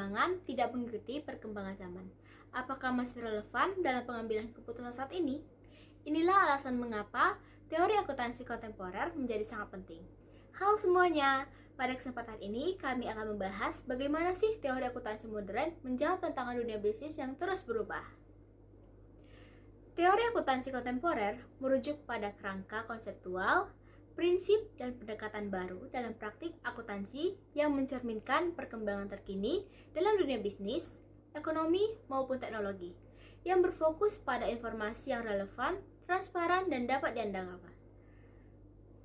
keuangan tidak mengikuti perkembangan zaman. Apakah masih relevan dalam pengambilan keputusan saat ini? Inilah alasan mengapa teori akuntansi kontemporer menjadi sangat penting. Halo semuanya, pada kesempatan ini kami akan membahas bagaimana sih teori akuntansi modern menjawab tantangan dunia bisnis yang terus berubah. Teori akuntansi kontemporer merujuk pada kerangka konseptual, prinsip dan pendekatan baru dalam praktik akuntansi yang mencerminkan perkembangan terkini dalam dunia bisnis, ekonomi maupun teknologi, yang berfokus pada informasi yang relevan, transparan, dan dapat diandalkan.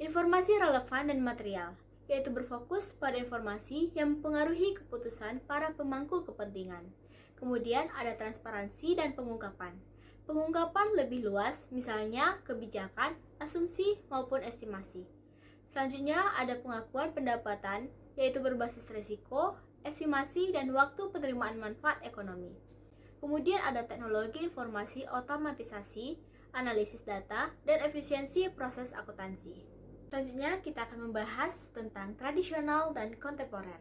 Informasi relevan dan material, yaitu berfokus pada informasi yang mempengaruhi keputusan para pemangku kepentingan. Kemudian ada transparansi dan pengungkapan. Pengungkapan lebih luas, misalnya kebijakan, asumsi, maupun estimasi. Selanjutnya ada pengakuan pendapatan, yaitu berbasis risiko, estimasi, dan waktu penerimaan manfaat ekonomi. Kemudian ada teknologi informasi otomatisasi, analisis data, dan efisiensi proses akuntansi. Selanjutnya kita akan membahas tentang tradisional dan kontemporer.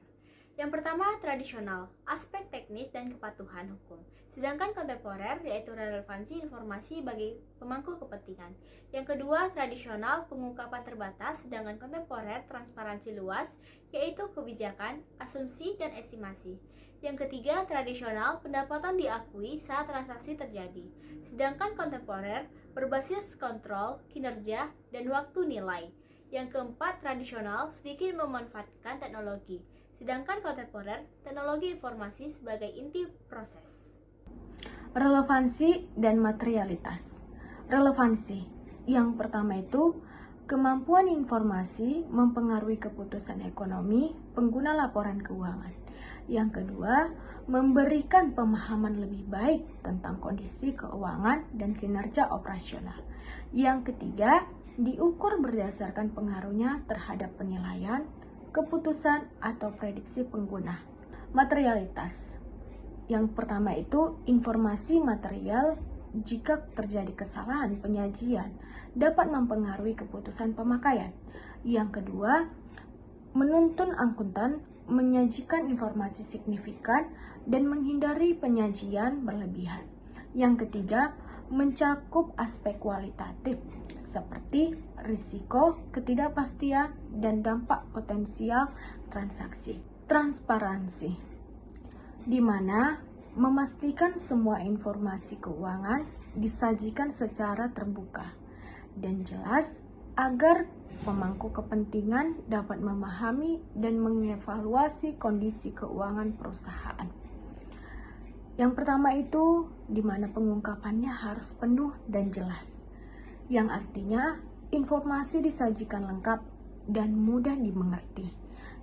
Yang pertama, tradisional, aspek teknis dan kepatuhan hukum. Sedangkan kontemporer, yaitu relevansi informasi bagi pemangku kepentingan. Yang kedua, tradisional, pengungkapan terbatas, sedangkan kontemporer, transparansi luas, yaitu kebijakan, asumsi, dan estimasi. Yang ketiga, tradisional, pendapatan diakui saat transaksi terjadi. Sedangkan kontemporer, berbasis kontrol, kinerja, dan waktu nilai. Yang keempat, tradisional, sedikit memanfaatkan teknologi. Sedangkan kontemporer, teknologi informasi sebagai inti proses. Relevansi dan materialitas. Relevansi. Yang pertama itu, kemampuan informasi mempengaruhi keputusan ekonomi pengguna laporan keuangan. Yang kedua, memberikan pemahaman lebih baik tentang kondisi keuangan dan kinerja operasional. Yang ketiga, diukur berdasarkan pengaruhnya terhadap penilaian, keputusan atau prediksi pengguna. Materialitas. Yang pertama itu informasi material jika terjadi kesalahan penyajian dapat mempengaruhi keputusan pemakaian. Yang kedua, menuntun akuntan menyajikan informasi signifikan dan menghindari penyajian berlebihan. Yang ketiga, mencakup aspek kualitatif seperti risiko, ketidakpastian, dan dampak potensial transaksi. Transparansi, di mana memastikan semua informasi keuangan disajikan secara terbuka dan jelas agar pemangku kepentingan dapat memahami dan mengevaluasi kondisi keuangan perusahaan. Yang pertama itu, di mana pengungkapannya harus penuh dan jelas, yang artinya informasi disajikan lengkap dan mudah dimengerti,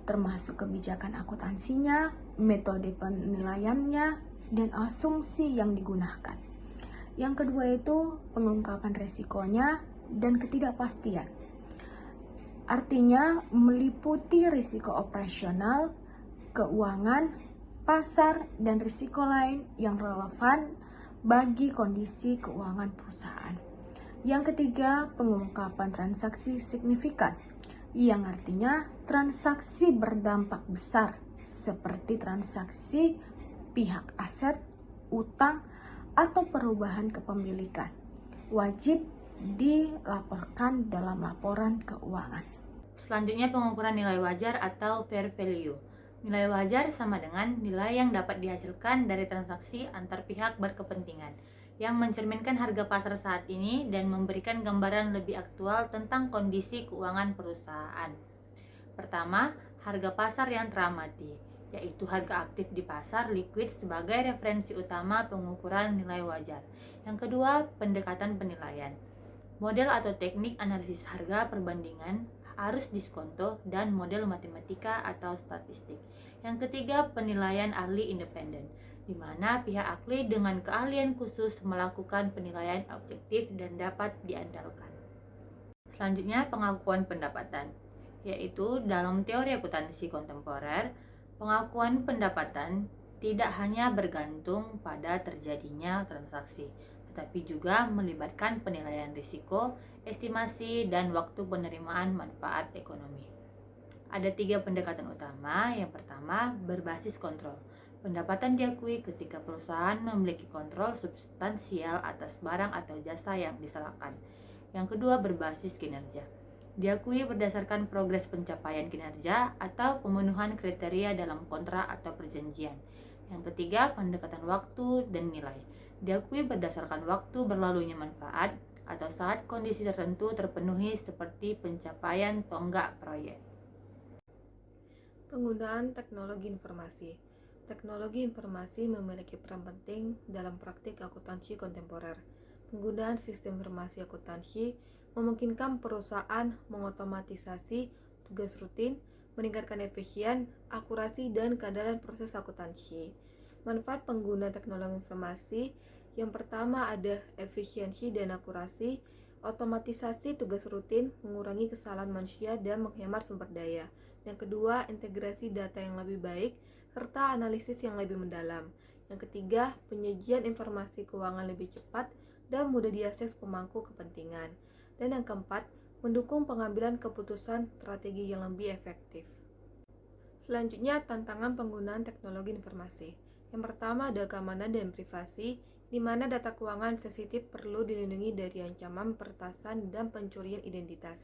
termasuk kebijakan akuntansinya, metode penilaiannya, dan asumsi yang digunakan. Yang kedua itu pengungkapan resikonya dan ketidakpastian. Artinya meliputi risiko operasional, keuangan, pasar, dan risiko lain yang relevan bagi kondisi keuangan perusahaan. Yang ketiga, pengungkapan transaksi signifikan, yang artinya transaksi berdampak besar seperti transaksi pihak aset, utang, atau perubahan kepemilikan. Wajib dilaporkan dalam laporan keuangan. Selanjutnya pengukuran nilai wajar atau fair value. Nilai wajar sama dengan nilai yang dapat dihasilkan dari transaksi antar pihak berkepentingan, yang mencerminkan harga pasar saat ini dan memberikan gambaran lebih aktual tentang kondisi keuangan perusahaan. Pertama, harga pasar yang teramati, yaitu harga aktif di pasar liquid sebagai referensi utama pengukuran nilai wajar. Yang kedua, pendekatan penilaian. Model atau teknik analisis harga perbandingan, arus diskonto, dan model matematika atau statistik. Yang ketiga, penilaian ahli independen, di mana pihak ahli dengan keahlian khusus melakukan penilaian objektif dan dapat diandalkan. Selanjutnya, pengakuan pendapatan, yaitu dalam teori akuntansi kontemporer, pengakuan pendapatan tidak hanya bergantung pada terjadinya transaksi, tetapi juga melibatkan penilaian risiko, estimasi, dan waktu penerimaan manfaat ekonomi. Ada 3 pendekatan utama. Yang pertama, berbasis kontrol. Pendapatan diakui ketika perusahaan memiliki kontrol substansial atas barang atau jasa yang diserahkan. Yang kedua, berbasis kinerja. Diakui berdasarkan progres pencapaian kinerja atau pemenuhan kriteria dalam kontrak atau perjanjian. Yang ketiga, pendekatan waktu dan nilai. Diakui berdasarkan waktu berlalunya manfaat atau saat kondisi tertentu terpenuhi seperti pencapaian tonggak proyek. Penggunaan teknologi informasi. Teknologi informasi memiliki peran penting dalam praktik akuntansi kontemporer. Penggunaan sistem informasi akuntansi memungkinkan perusahaan mengotomatisasi tugas rutin, meningkatkan efisien, akurasi, dan keandalan proses akuntansi. Manfaat pengguna teknologi informasi yang pertama ada efisiensi dan akurasi, otomatisasi tugas rutin, mengurangi kesalahan manusia, dan menghemat sumber daya. Yang kedua, integrasi data yang lebih baik, serta analisis yang lebih mendalam. Yang ketiga, penyajian informasi keuangan lebih cepat dan mudah diakses pemangku kepentingan. Dan yang keempat, mendukung pengambilan keputusan strategi yang lebih efektif. Selanjutnya, tantangan penggunaan teknologi informasi. Yang pertama ada keamanan dan privasi, di mana data keuangan sensitif perlu dilindungi dari ancaman peretasan dan pencurian identitas.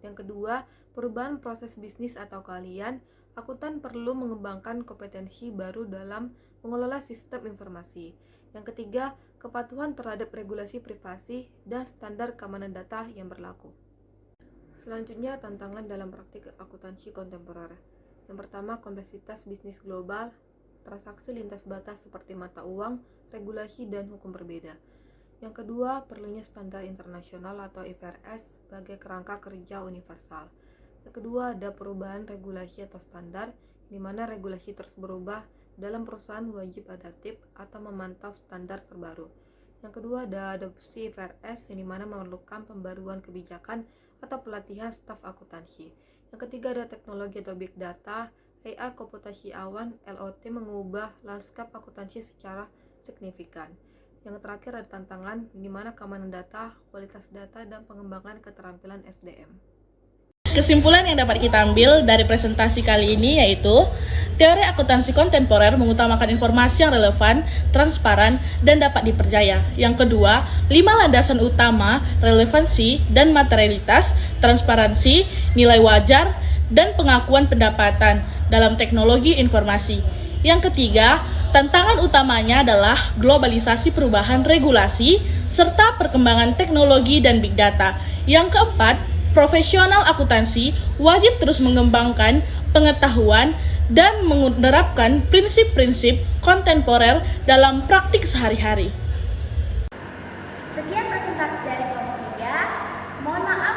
Yang kedua, perubahan proses bisnis atau keahlian, akuntan perlu mengembangkan kompetensi baru dalam mengelola sistem informasi. Yang ketiga, kepatuhan terhadap regulasi privasi dan standar keamanan data yang berlaku. Selanjutnya, tantangan dalam praktik akuntansi kontemporer. Yang pertama, kompleksitas bisnis global, transaksi lintas batas seperti mata uang, regulasi, dan hukum berbeda. Yang kedua, perlunya standar internasional atau IFRS sebagai kerangka kerja universal. Yang kedua, ada perubahan regulasi atau standar, di mana regulasi terus berubah dalam perusahaan wajib adaptif atau memantau standar terbaru. Yang kedua, ada adopsi IFRS, yang dimana memerlukan pembaruan kebijakan atau pelatihan staf akuntansi. Yang ketiga, ada teknologi atau big data, AI komputasi awan, LOT mengubah lanskap akuntansi secara signifikan. Yang terakhir ada tantangan, di mana keamanan data, kualitas data, dan pengembangan keterampilan SDM. Kesimpulan yang dapat kita ambil dari presentasi kali ini yaitu teori akuntansi kontemporer mengutamakan informasi yang relevan, transparan, dan dapat dipercaya. Yang kedua, 5 landasan utama relevansi dan materialitas, transparansi, nilai wajar, dan pengakuan pendapatan dalam teknologi informasi. Yang ketiga, tantangan utamanya adalah globalisasi perubahan regulasi serta perkembangan teknologi dan big data. Yang keempat, profesional akuntansi wajib terus mengembangkan pengetahuan dan menerapkan prinsip-prinsip kontemporer dalam praktik sehari-hari. Sekian presentasi dari kelompok 3. Mohon maaf